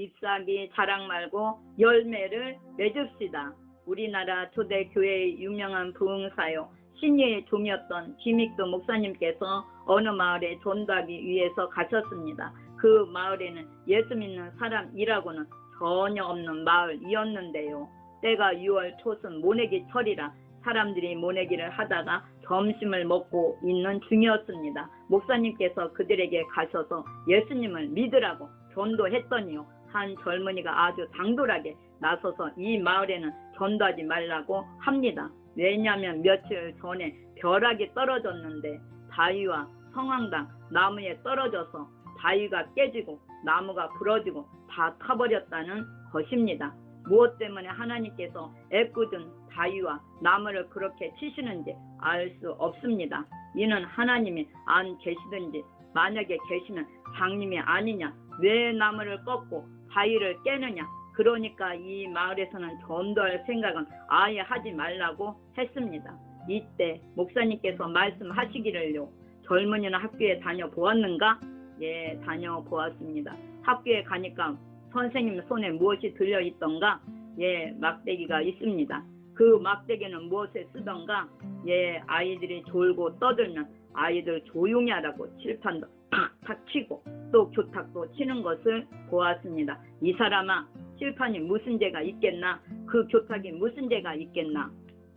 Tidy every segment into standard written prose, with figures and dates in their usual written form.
잎사귀 자랑 말고 열매를 맺읍시다. 우리나라 초대교회의 유명한 부흥사요. 신예의 종이었던 김익도 목사님께서 어느 마을에 전도하기 위해서 가셨습니다. 그 마을에는 예수 믿는 사람이라고는 전혀 없는 마을이었는데요. 때가 6월 초순 모내기 철이라 사람들이 모내기를 하다가 점심을 먹고 있는 중이었습니다. 목사님께서 그들에게 가셔서 예수님을 믿으라고 전도했더니요. 한 젊은이가 아주 당돌하게 나서서 이 마을에는 전도하지 말라고 합니다. 왜냐하면 며칠 전에 벼락이 떨어졌는데 바위와 성황당 나무에 떨어져서 바위가 깨지고 나무가 부러지고 다 타버렸다는 것입니다. 무엇 때문에 하나님께서 애꿎은 바위와 나무를 그렇게 치시는지 알 수 없습니다. 이는 하나님이 안 계시든지 만약에 계시면 장님이 아니냐, 왜 나무를 꺾고 바위를 깨느냐. 그러니까 이 마을에서는 전도할 생각은 아예 하지 말라고 했습니다. 이때 목사님께서 말씀하시기를요. 젊은이는 학교에 다녀보았는가? 예, 다녀보았습니다. 학교에 가니까 선생님 손에 무엇이 들려있던가? 예, 막대기가 있습니다. 그 막대기는 무엇에 쓰던가? 예, 아이들이 졸고 떠들면 아이들 조용히 하라고 칠판도 탁탁 치고 또 교탁도 치는 것을 보았습니다. 이 사람아, 칠판이 무슨 죄가 있겠나? 그 교탁이 무슨 죄가 있겠나?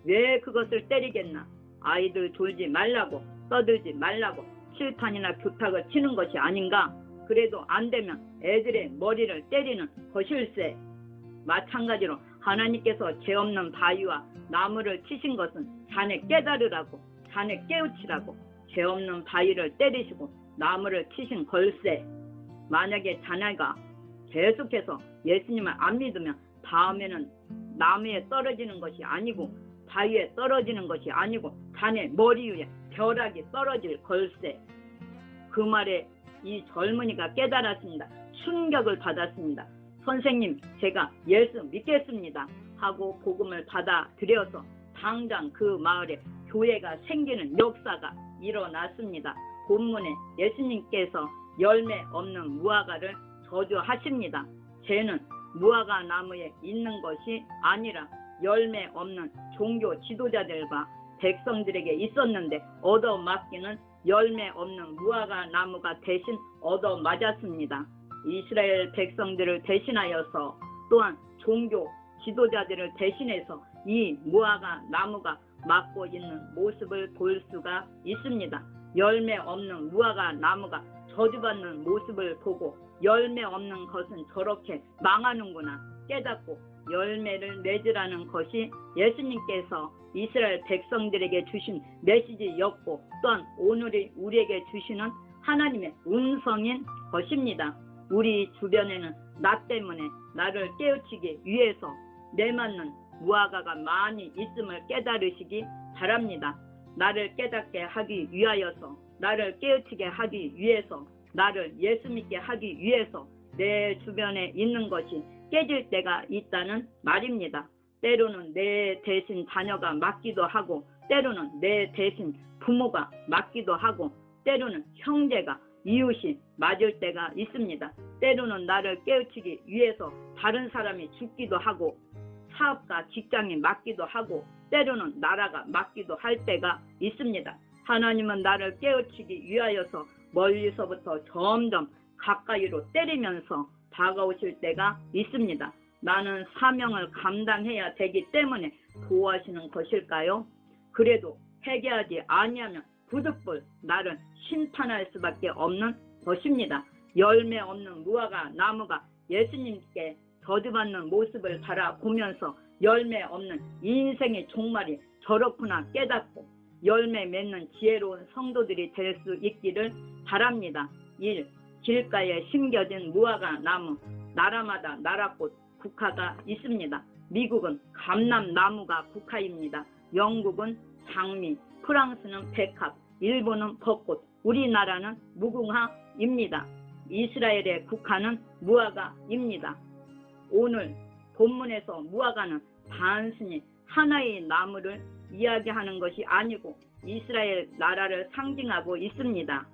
왜 그것을 때리겠나? 아이들 졸지 말라고, 떠들지 말라고 칠판이나 교탁을 치는 것이 아닌가? 그래도 안 되면 애들의 머리를 때리는 것일세. 마찬가지로 하나님께서 죄 없는 바위와 나무를 치신 것은 자네 깨달으라고, 자네 깨우치라고 죄 없는 바위를 때리시고 나무를 치신 걸세. 만약에 자네가 계속해서 예수님을 안 믿으면 다음에는 나무에 떨어지는 것이 아니고 바위에 떨어지는 것이 아니고 자네 머리 위에 벼락이 떨어질 걸세. 그 말에 이 젊은이가 깨달았습니다. 충격을 받았습니다. 선생님, 제가 예수 믿겠습니다 하고 복음을 받아들여서 당장 그 마을에 교회가 생기는 역사가 일어났습니다. 본문에 예수님께서 열매 없는 무화과를 저주하십니다. 죄는 무화과 나무에 있는 것이 아니라 열매 없는 종교 지도자들과 백성들에게 있었는데 얻어맞기는 열매 없는 무화과 나무가 대신 얻어맞았습니다. 이스라엘 백성들을 대신하여서 또한 종교 지도자들을 대신해서 이 무화과 나무가 맞고 있는 모습을 볼 수가 있습니다. 열매 없는 무화과 나무가 저주받는 모습을 보고 열매 없는 것은 저렇게 망하는구나 깨닫고 열매를 맺으라는 것이 예수님께서 이스라엘 백성들에게 주신 메시지였고 또한 오늘 우리에게 주시는 하나님의 음성인 것입니다. 우리 주변에는 나 때문에 나를 깨우치기 위해서 내맞는 무화과가 많이 있음을 깨달으시기 바랍니다. 나를 깨닫게 하기 위하여서, 나를 깨우치게 하기 위해서, 나를 예수 믿게 하기 위해서 내 주변에 있는 것이 깨질 때가 있다는 말입니다. 때로는 내 대신 자녀가 맞기도 하고 때로는 내 대신 부모가 맞기도 하고 때로는 형제가 이웃이 맞을 때가 있습니다. 때로는 나를 깨우치기 위해서 다른 사람이 죽기도 하고 사업가 직장이 맞기도 하고 때로는 나라가 맞기도 할 때가 있습니다. 하나님은 나를 깨우치기 위하여서 멀리서부터 점점 가까이로 때리면서 다가오실 때가 있습니다. 나는 사명을 감당해야 되기 때문에 도와주시는 것일까요? 그래도 회개하지 아니하면 부득불 나를 심판할 수밖에 없는 것입니다. 열매 없는 무화과 나무가 예수님께 저주받는 모습을 바라보면서 열매 없는 인생의 종말이 저렇구나 깨닫고 열매 맺는 지혜로운 성도들이 될 수 있기를 바랍니다. 1. 길가에 심겨진 무화과 나무. 나라마다 나라꽃 국화가 있습니다. 미국은 감람나무가 국화입니다. 영국은 장미, 프랑스는 백합, 일본은 벚꽃, 우리나라는 무궁화입니다. 이스라엘의 국화는 무화과입니다. 오늘 본문에서 무화과는 단순히 하나의 나무를 이야기하는 것이 아니고 이스라엘 나라를 상징하고 있습니다.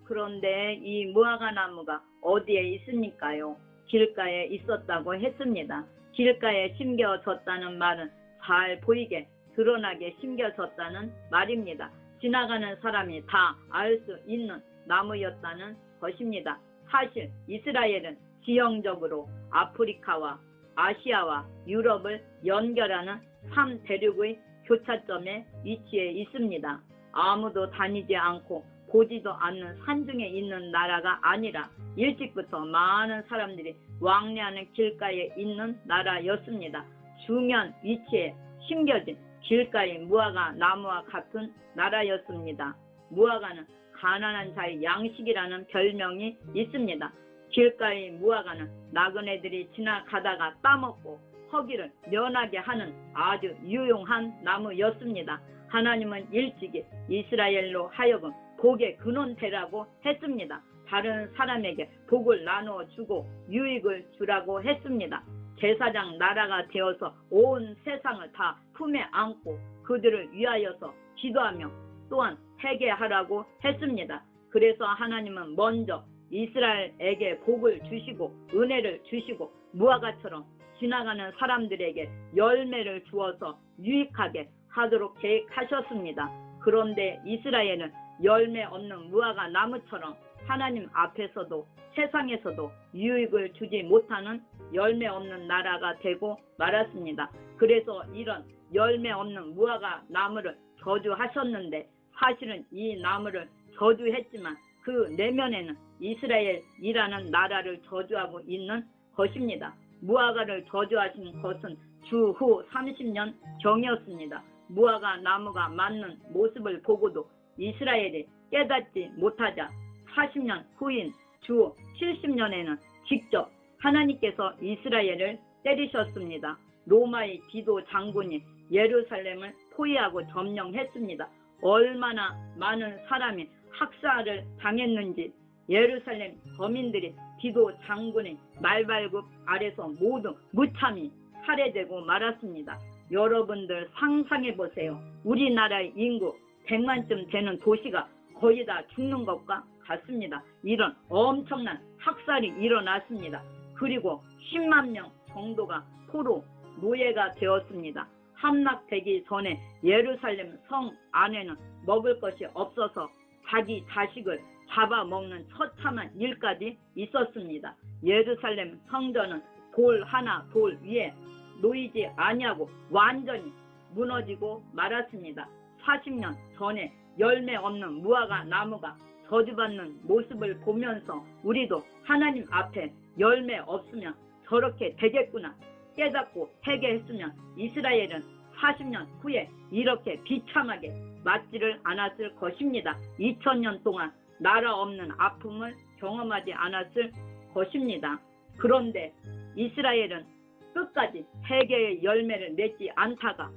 그런데 이 무화과 나무가 어디에 있습니까요? 길가에 있었다고 했습니다. 길가에 심겨졌다는 말은 잘 보이게 드러나게 심겨졌다는 말입니다. 지나가는 사람이 다 알 수 있는 나무였다는 것입니다. 사실 이스라엘은 지형적으로 아프리카와 아시아와 유럽을 연결하는 3대륙의 교차점에 위치해 있습니다. 아무도 다니지 않고 보지도 않는 산중에 있는 나라가 아니라 일찍부터 많은 사람들이 왕래하는 길가에 있는 나라였습니다. 주면 위치에 심겨진 길가의 무화과 나무와 같은 나라였습니다. 무화과는 가난한 자의 양식이라는 별명이 있습니다. 길가의 무화과는 나그네들이 지나가다가 따먹고 허기를 면하게 하는 아주 유용한 나무였습니다. 하나님은 일찍이 이스라엘로 하여금 복의 근원 되라고 했습니다. 다른 사람에게 복을 나누어 주고 유익을 주라고 했습니다. 제사장 나라가 되어서 온 세상을 다 품에 안고 그들을 위하여서 기도하며 또한 회개하라고 했습니다. 그래서 하나님은 먼저 이스라엘에게 복을 주시고 은혜를 주시고 무화과처럼 지나가는 사람들에게 열매를 주어서 유익하게 하도록 계획하셨습니다. 그런데 이스라엘은 열매 없는 무화과 나무처럼 하나님 앞에서도 세상에서도 유익을 주지 못하는 열매 없는 나라가 되고 말았습니다. 그래서 이런 열매 없는 무화과 나무를 저주하셨는데 사실은 이 나무를 저주했지만 그 내면에는 이스라엘이라는 나라를 저주하고 있는 것입니다. 무화과를 저주하신 것은 주후 30년 경이었습니다. 무화과 나무가 맞는 모습을 보고도 이스라엘이 깨닫지 못하자 40년 후인 주 70년에는 직접 하나님께서 이스라엘을 때리셨습니다. 로마의 지도 장군이 예루살렘을 포위하고 점령했습니다. 얼마나 많은 사람이 학살을 당했는지 예루살렘 거민들이 지도 장군의 말발굽 아래서 모두 무참히 살해되고 말았습니다. 여러분들 상상해 보세요. 우리나라의 인구 100만쯤 되는 도시가 거의 다 죽는 것과 같습니다. 이런 엄청난 학살이 일어났습니다. 그리고 10만 명 정도가 포로 노예가 되었습니다. 함락되기 전에 예루살렘 성 안에는 먹을 것이 없어서 자기 자식을 잡아먹는 처참한 일까지 있었습니다. 예루살렘 성전은 돌 하나 돌 위에 놓이지 아니하고 완전히 무너지고 말았습니다. 40년 전에 열매 없는 무화과 나무가 저주받는 모습을 보면서 우리도 하나님 앞에 열매 없으면 저렇게 되겠구나 깨닫고 회개했으면 이스라엘은 40년 후에 이렇게 비참하게 맞지를 않았을 것입니다. 2000년 동안 나라 없는 아픔을 경험하지 않았을 것입니다. 그런데 이스라엘은 끝까지 회개의 열매를 맺지 않다가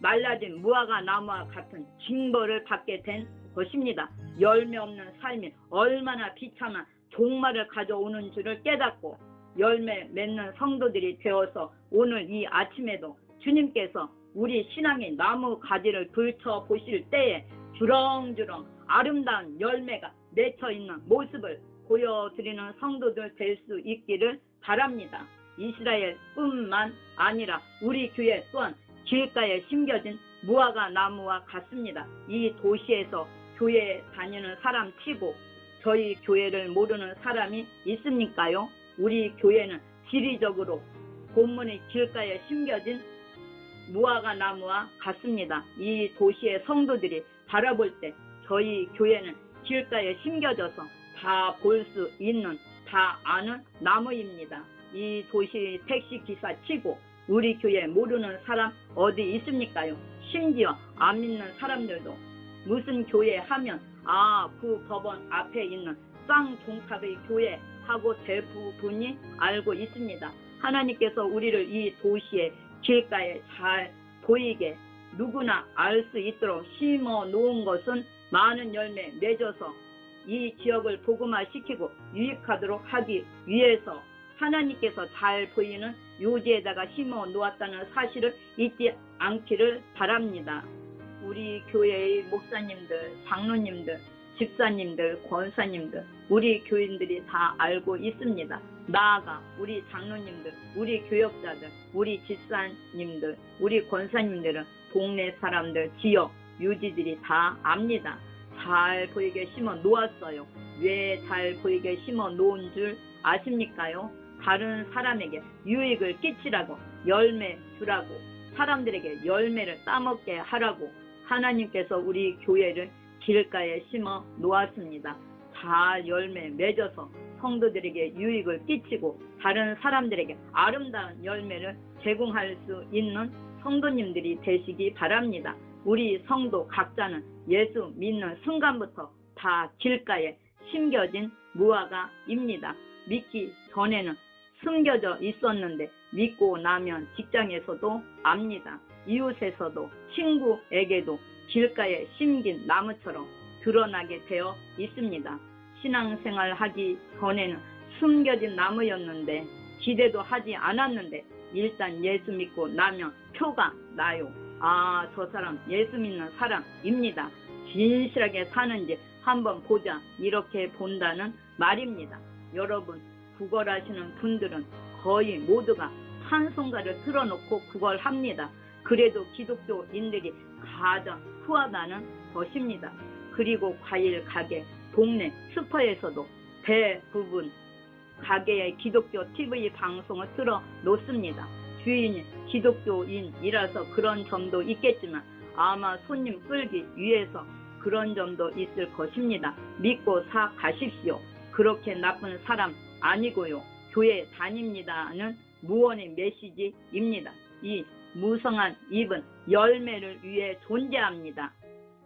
말라진 무화과 나무와 같은 징벌을 받게 된 것입니다. 열매 없는 삶이 얼마나 비참한 종말을 가져오는 줄을 깨닫고 열매 맺는 성도들이 되어서 오늘 이 아침에도 주님께서 우리 신앙의 나무 가지를 들춰보실 때에 주렁주렁 아름다운 열매가 맺혀있는 모습을 보여드리는 성도들 될 수 있기를 바랍니다. 이스라엘뿐만 아니라 우리 교회 또한 길가에 심겨진 무화과 나무와 같습니다. 이 도시에서 교회에 다니는 사람 치고 저희 교회를 모르는 사람이 있습니까요? 우리 교회는 지리적으로 본문의 길가에 심겨진 무화과 나무와 같습니다. 이 도시의 성도들이 바라볼 때 저희 교회는 길가에 심겨져서 다 볼 수 있는 다 아는 나무입니다. 이 도시 택시기사 치고 우리 교회 모르는 사람 어디 있습니까요? 심지어 안 믿는 사람들도 무슨 교회 하면 그 법원 앞에 있는 쌍종탑의 교회 하고 대부분이 알고 있습니다. 하나님께서 우리를 이 도시의 길가에 잘 보이게 누구나 알 수 있도록 심어 놓은 것은 많은 열매 맺어서 이 지역을 복음화시키고 유익하도록 하기 위해서 하나님께서 잘 보이는 요지에다가 심어 놓았다는 사실을 잊지 않기를 바랍니다. 우리 교회의 목사님들, 장로님들 집사님들, 권사님들, 우리 교인들이 다 알고 있습니다. 나아가 우리 장로님들, 우리 교역자들, 우리 집사님들, 우리 권사님들은 동네 사람들, 지역, 유지들이 다 압니다. 잘 보이게 심어 놓았어요. 왜 잘 보이게 심어 놓은 줄 아십니까요? 다른 사람에게 유익을 끼치라고, 열매 주라고, 사람들에게 열매를 따먹게 하라고 하나님께서 우리 교회를 길가에 심어 놓았습니다. 잘 열매 맺어서 성도들에게 유익을 끼치고 다른 사람들에게 아름다운 열매를 제공할 수 있는 성도님들이 되시기 바랍니다. 우리 성도 각자는 예수 믿는 순간부터 다 길가에 심겨진 무화과입니다. 믿기 전에는 숨겨져 있었는데 믿고 나면 직장에서도 압니다. 이웃에서도 친구에게도 길가에 심긴 나무처럼 드러나게 되어 있습니다. 신앙생활 하기 전에는 숨겨진 나무였는데 기대도 하지 않았는데 일단 예수 믿고 나면 표가 나요. 아, 저 사람 예수 믿는 사람입니다. 진실하게 사는지 한번 보자, 이렇게 본다는 말입니다. 여러분, 구걸하시는 분들은 거의 모두가 찬송가를 틀어놓고 구걸합니다. 그래도 기독교인들이 가장 후하다는 것입니다. 그리고 과일 가게, 동네 슈퍼에서도 대부분 가게에 기독교 TV 방송을 틀어놓습니다. 주인이 기독교인이라서 그런 점도 있겠지만 아마 손님 끌기 위해서 그런 점도 있을 것입니다. 믿고 사 가십시오. 그렇게 나쁜 사람 아니고요. 교회 다닙니다는 무언의 메시지입니다. 이 무성한 잎은 열매를 위해 존재합니다.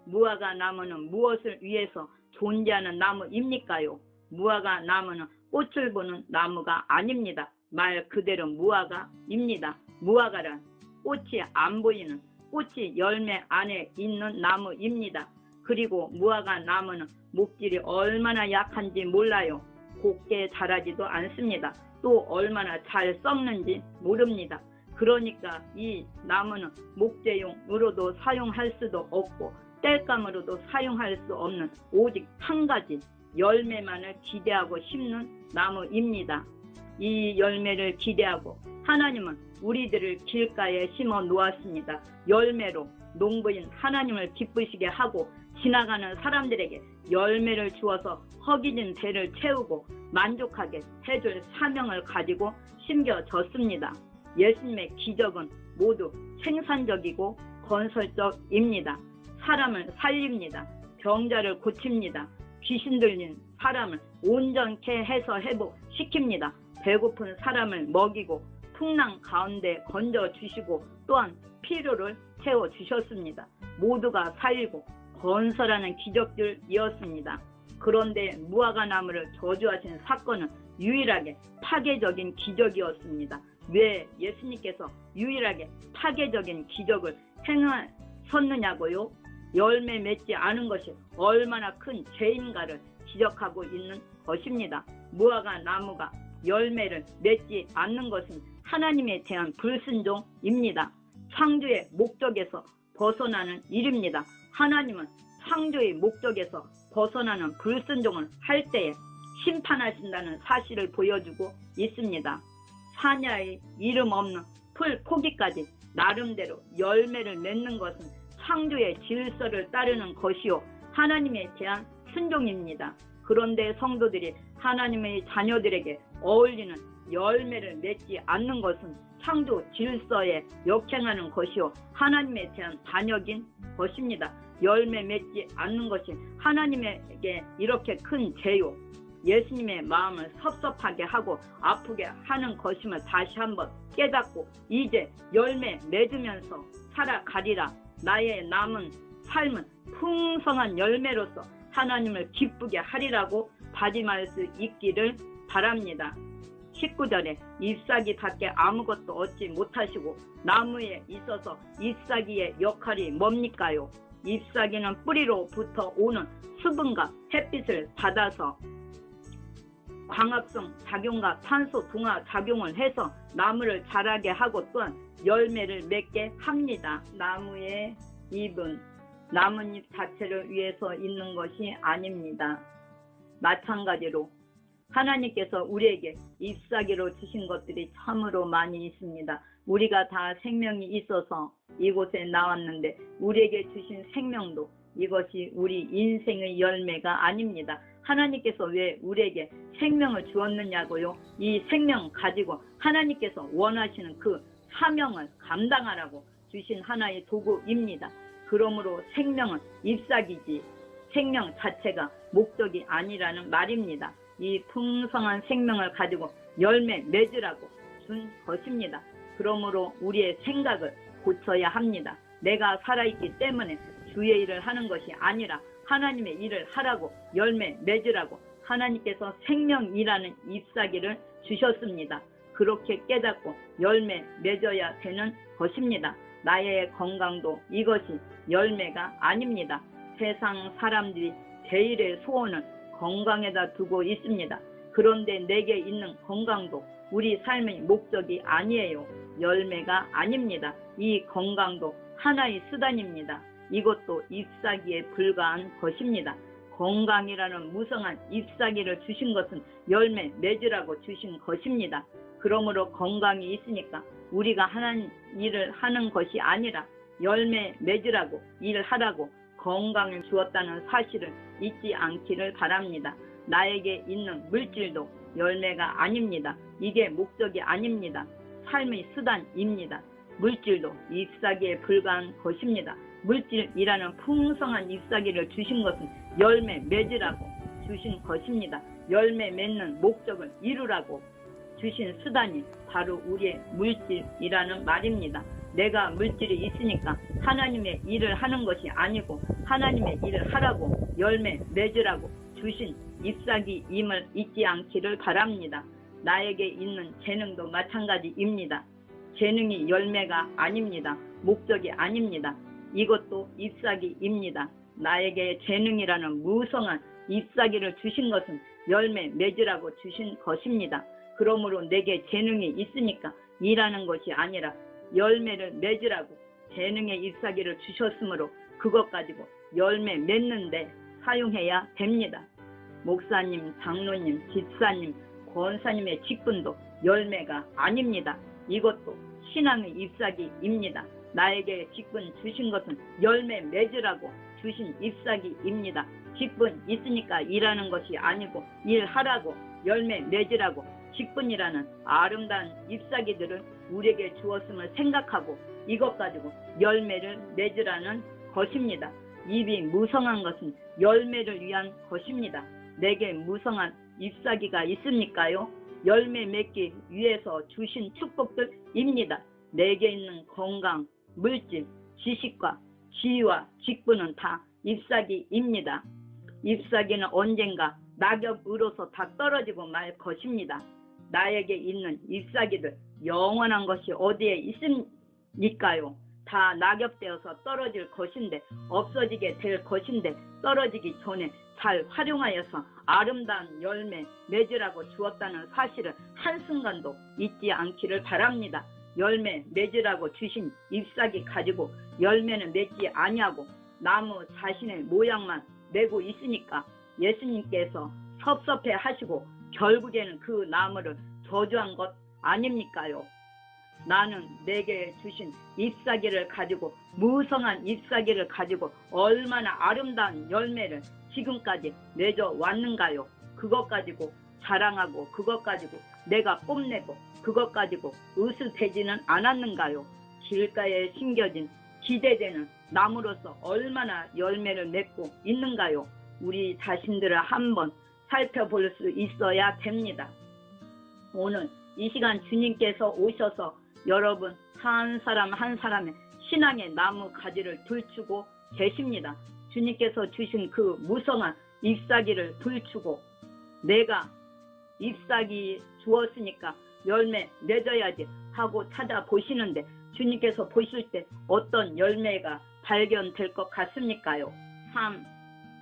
무화과 나무는 무엇을 위해서 존재하는 나무입니까요? 무화과 나무는 꽃을 보는 나무가 아닙니다. 말 그대로 무화과입니다. 무화과란 꽃이 안 보이는, 꽃이 열매 안에 있는 나무입니다. 그리고 무화과 나무는 목질이 얼마나 약한지 몰라요. 곱게 자라지도 않습니다. 또 얼마나 잘 썩는지 모릅니다. 그러니까 이 나무는 목재용으로도 사용할 수도 없고 땔감으로도 사용할 수 없는 오직 한 가지 열매만을 기대하고 심는 나무입니다. 이 열매를 기대하고 하나님은 우리들을 길가에 심어 놓았습니다. 열매로 농부인 하나님을 기쁘시게 하고 지나가는 사람들에게 열매를 주어서 허기진 배를 채우고 만족하게 해줄 사명을 가지고 심겨졌습니다. 예수님의 기적은 모두 생산적이고 건설적입니다. 사람을 살립니다. 병자를 고칩니다. 귀신 들린 사람을 온전케 해서 회복시킵니다. 배고픈 사람을 먹이고 풍랑 가운데 건져주시고 또한 필요를 채워주셨습니다. 모두가 살고 건설하는 기적들이었습니다. 그런데 무화과 나무를 저주하신 사건은 유일하게 파괴적인 기적이었습니다. 왜 예수님께서 유일하게 파괴적인 기적을 행하셨느냐고요? 열매 맺지 않은 것이 얼마나 큰 죄인가를 지적하고 있는 것입니다. 무화과 나무가 열매를 맺지 않는 것은 하나님에 대한 불순종입니다. 창조의 목적에서 벗어나는 일입니다. 하나님은 창조의 목적에서 벗어나는 불순종을 할 때에 심판하신다는 사실을 보여주고 있습니다. 사냐의 이름 없는 풀 포기까지 나름대로 열매를 맺는 것은 창조의 질서를 따르는 것이요 하나님에 대한 순종입니다. 그런데 성도들이 하나님의 자녀들에게 어울리는 열매를 맺지 않는 것은 창조 질서에 역행하는 것이요 하나님에 대한 반역인 것입니다. 열매 맺지 않는 것이 하나님에게 이렇게 큰 죄요 예수님의 마음을 섭섭하게 하고 아프게 하는 것임을 다시 한번 깨닫고 이제 열매 맺으면서 살아가리라. 나의 남은 삶은 풍성한 열매로서 하나님을 기쁘게 하리라고 다짐할 수 있기를 바랍니다. 19절에 잎사귀밖에 아무것도 얻지 못하시고 나무에 있어서 잎사귀의 역할이 뭡니까요? 잎사귀는 뿌리로부터 오는 수분과 햇빛을 받아서 광합성 작용과 탄소 동화 작용을 해서 나무를 자라게 하고 또한 열매를 맺게 합니다. 나무의 잎은 나뭇잎 자체를 위해서 있는 것이 아닙니다. 마찬가지로 하나님께서 우리에게 잎사귀로 주신 것들이 참으로 많이 있습니다. 우리가 다 생명이 있어서 이곳에 나왔는데 우리에게 주신 생명도 이것이 우리 인생의 열매가 아닙니다. 하나님께서 왜 우리에게 생명을 주었느냐고요? 이 생명 가지고 하나님께서 원하시는 그 사명을 감당하라고 주신 하나의 도구입니다. 그러므로 생명은 잎사귀지 생명 자체가 목적이 아니라는 말입니다. 이 풍성한 생명을 가지고 열매 맺으라고 준 것입니다. 그러므로 우리의 생각을 고쳐야 합니다. 내가 살아있기 때문에 주의 일을 하는 것이 아니라 하나님의 일을 하라고 열매 맺으라고 하나님께서 생명이라는 잎사귀를 주셨습니다. 그렇게 깨닫고 열매 맺어야 되는 것입니다. 나의 건강도 이것이 열매가 아닙니다. 세상 사람들이 제일의 소원은 건강에다 두고 있습니다. 그런데 내게 있는 건강도 우리 삶의 목적이 아니에요. 열매가 아닙니다. 이 건강도 하나의 수단입니다. 이것도 잎사귀에 불과한 것입니다. 건강이라는 무성한 잎사귀를 주신 것은 열매 맺으라고 주신 것입니다. 그러므로 건강이 있으니까 우리가 하는 일을 하는 것이 아니라 열매 맺으라고 일하라고 건강을 주었다는 사실을 잊지 않기를 바랍니다. 나에게 있는 물질도 열매가 아닙니다. 이게 목적이 아닙니다. 삶의 수단입니다. 물질도 잎사귀에 불과한 것입니다. 물질이라는 풍성한 잎사귀를 주신 것은 열매 맺으라고 주신 것입니다. 열매 맺는 목적을 이루라고 주신 수단이 바로 우리의 물질이라는 말입니다. 내가 물질이 있으니까 하나님의 일을 하는 것이 아니고 하나님의 일을 하라고 열매 맺으라고 주신 잎사귀임을 잊지 않기를 바랍니다. 나에게 있는 재능도 마찬가지입니다. 재능이 열매가 아닙니다. 목적이 아닙니다. 이것도 잎사귀입니다. 나에게 재능이라는 무성한 잎사귀를 주신 것은 열매 맺으라고 주신 것입니다. 그러므로 내게 재능이 있으니까 일하는 것이 아니라 열매를 맺으라고 재능의 잎사귀를 주셨으므로 그것 가지고 열매 맺는데 사용해야 됩니다. 목사님, 장로님, 집사님, 권사님의 직분도 열매가 아닙니다. 이것도 신앙의 잎사귀입니다. 나에게 직분 주신 것은 열매 맺으라고 주신 잎사귀입니다. 직분 있으니까 일하는 것이 아니고 일하라고 열매 맺으라고 직분이라는 아름다운 잎사귀들을 우리에게 주었음을 생각하고 이것 가지고 열매를 맺으라는 것입니다. 잎이 무성한 것은 열매를 위한 것입니다. 내게 무성한 잎사귀가 있습니까요? 열매 맺기 위해서 주신 축복들입니다. 내게 있는 건강, 물질, 지식과 지위와 직분은 다 잎사귀입니다. 잎사귀는 언젠가 낙엽으로서 다 떨어지고 말 것입니다. 나에게 있는 잎사귀들 영원한 것이 어디에 있습니까요? 다 낙엽되어서 떨어질 것인데 없어지게 될 것인데 떨어지기 전에 잘 활용하여서 아름다운 열매 맺으라고 주었다는 사실을 한순간도 잊지 않기를 바랍니다. 열매 맺으라고 주신 잎사귀 가지고 열매는 맺지 아니하고 나무 자신의 모양만 내고 있으니까 예수님께서 섭섭해 하시고 결국에는 그 나무를 저주한 것 아닙니까요? 나는 내게 주신 잎사귀를 가지고 무성한 잎사귀를 가지고 얼마나 아름다운 열매를 지금까지 맺어 왔는가요? 그것 가지고 자랑하고 그것 가지고 내가 뽐내고 그것 가지고 으스대지는 않았는가요? 길가에 심겨진 기대되는 나무로서 얼마나 열매를 맺고 있는가요? 우리 자신들을 한번 살펴볼 수 있어야 됩니다. 오늘 이 시간 주님께서 오셔서 여러분 한 사람 한 사람의 신앙의 나무 가지를 들추고 계십니다. 주님께서 주신 그 무성한 잎사귀를 들추고 내가 잎사귀 주었으니까 열매 맺어야지 하고 찾아보시는데 주님께서 보실 때 어떤 열매가 발견될 것 같습니까요? 3.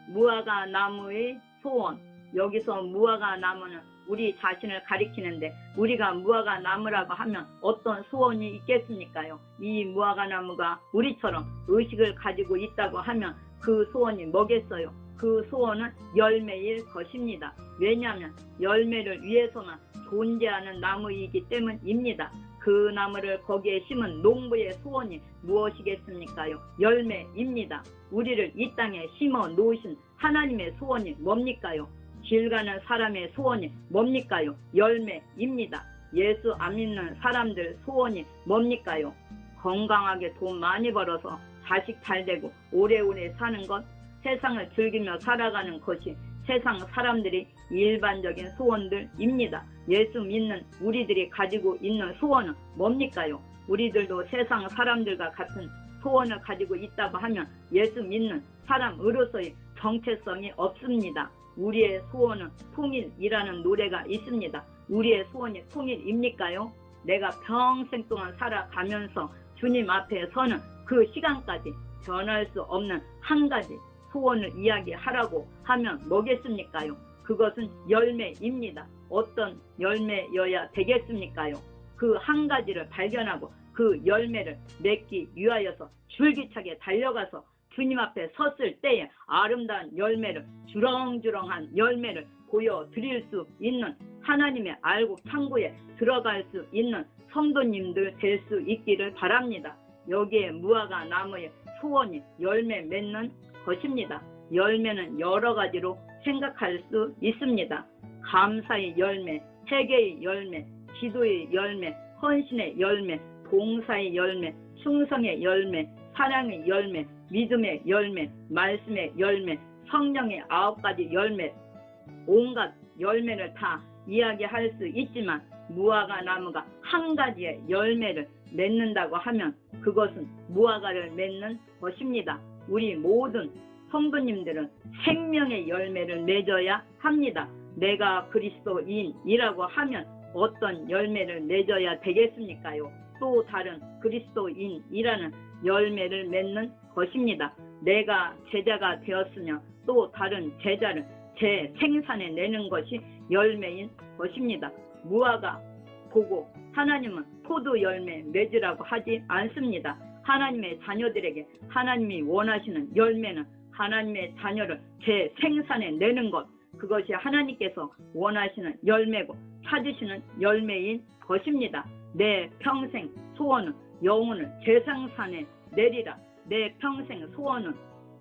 무화과 나무의 소원. 여기서 무화과 나무는 우리 자신을 가리키는데 우리가 무화과 나무라고 하면 어떤 소원이 있겠습니까요? 이 무화과 나무가 우리처럼 의식을 가지고 있다고 하면 그 소원이 뭐겠어요? 그 소원은 열매일 것입니다. 왜냐하면 열매를 위해서만 존재하는 나무이기 때문입니다. 그 나무를 거기에 심은 농부의 소원이 무엇이겠습니까요? 열매입니다. 우리를 이 땅에 심어 놓으신 하나님의 소원이 뭡니까요? 길 가는 사람의 소원이 뭡니까요? 열매입니다. 예수 안 믿는 사람들 소원이 뭡니까요? 건강하게 돈 많이 벌어서 자식 잘 되고 오래오래 사는 것, 세상을 즐기며 살아가는 것이 세상 사람들이 일반적인 소원들입니다. 예수 믿는 우리들이 가지고 있는 소원은 뭡니까요? 우리들도 세상 사람들과 같은 소원을 가지고 있다고 하면 예수 믿는 사람으로서의 정체성이 없습니다. 우리의 소원은 통일이라는 노래가 있습니다. 우리의 소원이 통일입니까요? 내가 평생 동안 살아가면서 주님 앞에 서는 그 시간까지 변할 수 없는 한 가지 소원을 이야기하라고 하면 뭐겠습니까요? 그것은 열매입니다. 어떤 열매여야 되겠습니까요? 그 한 가지를 발견하고 그 열매를 맺기 위하여서 줄기차게 달려가서 주님 앞에 섰을 때에 아름다운 열매를, 주렁주렁한 열매를 보여드릴 수 있는 하나님의 알곡 창고에 들어갈 수 있는 성도님들 될 수 있기를 바랍니다. 여기에 무화과 나무의 소원이 열매 맺는 것입니다. 열매는 여러 가지로 생각할 수 있습니다. 감사의 열매, 회개의 열매, 기도의 열매, 헌신의 열매, 봉사의 열매, 충성의 열매, 사랑의 열매, 믿음의 열매, 말씀의 열매, 성령의 9가지 열매, 온갖 열매를 다 이야기할 수 있지만 무화과 나무가 한 가지의 열매를 맺는다고 하면 그것은 무화과를 맺는 것입니다. 우리 모든 성도님들은 생명의 열매를 맺어야 합니다. 내가 그리스도인이라고 하면 어떤 열매를 맺어야 되겠습니까요? 또 다른 그리스도인이라는 열매를 맺는 것입니다. 내가 제자가 되었으며 또 다른 제자를 재생산해 내는 것이 열매인 것입니다. 무화과 보고 하나님은 포도 열매 맺으라고 하지 않습니다. 하나님의 자녀들에게 하나님이 원하시는 열매는 하나님의 자녀를 재생산해 내는 것, 그것이 하나님께서 원하시는 열매고 찾으시는 열매인 것입니다. 내 평생 소원은 영혼을 재생산해 내리라. 내 평생 소원은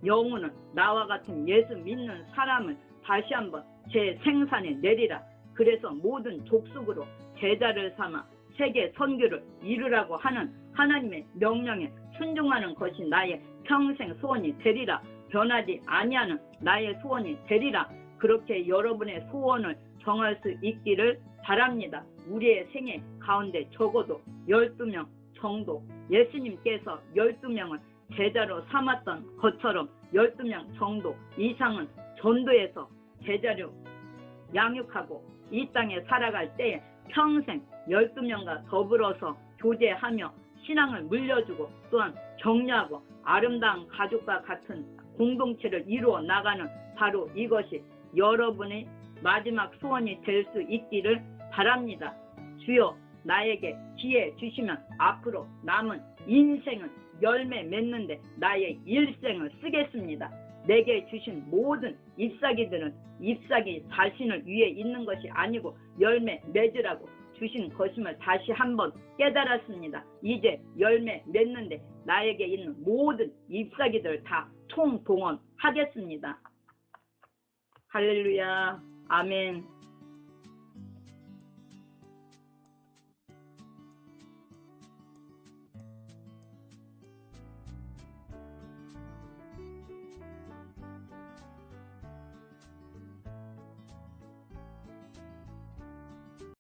영혼은 나와 같은 예수 믿는 사람을 다시 한번 재생산해 내리라. 그래서 모든 족속으로 제자를 삼아 세계 선교를 이루라고 하는 하나님의 명령에 순종하는 것이 나의 평생 소원이 되리라. 변하지 아니하는 나의 소원이 되리라. 그렇게 여러분의 소원을 정할 수 있기를 바랍니다. 우리의 생애 가운데 적어도 12명 정도 예수님께서 12명을 제자로 삼았던 것처럼 12명 정도 이상은 전도해서 제자로 양육하고 이 땅에 살아갈 때에 평생 12명과 더불어서 교제하며 신앙을 물려주고 또한 격려하고 아름다운 가족과 같은 공동체를 이루어 나가는 바로 이것이 여러분의 마지막 소원이 될 수 있기를 바랍니다. 주여 나에게 기회 주시면 앞으로 남은 인생은 열매 맺는데 나의 일생을 쓰겠습니다. 내게 주신 모든 잎사귀들은 잎사귀 자신을 위해 있는 것이 아니고 열매 맺으라고 주신 것임을 다시 한번 깨달았습니다. 이제 열매 맺는데 나에게 있는 모든 잎사귀들을 다 총동원하겠습니다. 할렐루야. 아멘.